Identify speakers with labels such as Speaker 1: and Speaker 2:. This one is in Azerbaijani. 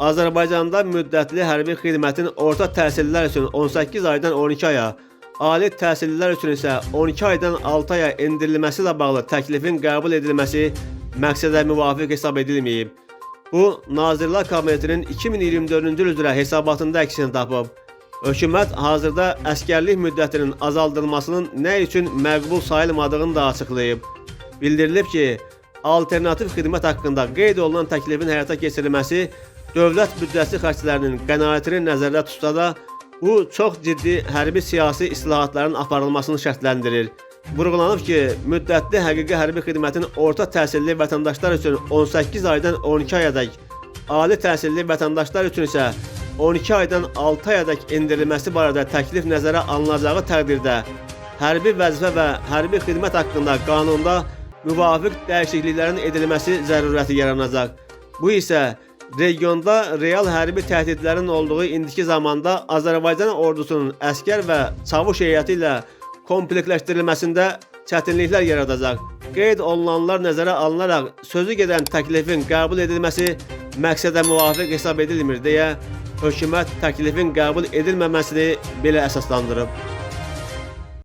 Speaker 1: Azərbaycanda müddətli hərbi xidmətin orta təhsillər üçün 18 aydan 12 aya, ali təhsillər üçün isə 12 aydan 6 aya endirilməsi ilə bağlı təklifin qəbul edilməsi məqsədə müvafiq hesab edilməyib. Bu, Nazirlər Kabinetinin 2024-cü il üzrə hesabatında əksini tapıb. Hökumət hazırda əskərlik müddətinin azaldılmasının nə üçün məqbul sayılmadığını da açıqlayıb. Bildirilib ki, alternativ xidmət haqqında qeyd olunan təklifin həyata keçirilməsi dövlət büdcəsi xərclərinin qənaətini nəzərdə tutsa da, bu çox ciddi hərbi siyasi islahatların aparılmasını şərtləndirir. Vurğulanıb ki, müddətli həqiqi hərbi xidmətin orta təhsilli vətəndaşlar üçün 18 aydan 12 ayadək, ali təhsilli vətəndaşlar üçün isə 12 aydan 6 ayadək endirilməsi barədə təklif nəzərə alınacağı təqdirdə hərbi vəzifə və hərbi xidmət haqqında qanunda müvafiq dəyişikliklərin edilməsi zərurəti yaranacaq. Bu isə regionda real hərbi təhdidlərin olduğu indiki zamanda Azərbaycan ordusunun əskər və çavuş heyəti ilə komplektləşdirilməsində çətinliklər yaradacaq. Qeyd olunanlar nəzərə alınaraq sözü gedən təklifin qəbul edilməsi məqsədə müvafiq hesab edilmir deyə hökumət təklifin qəbul edilməməsini belə əsaslandırıb.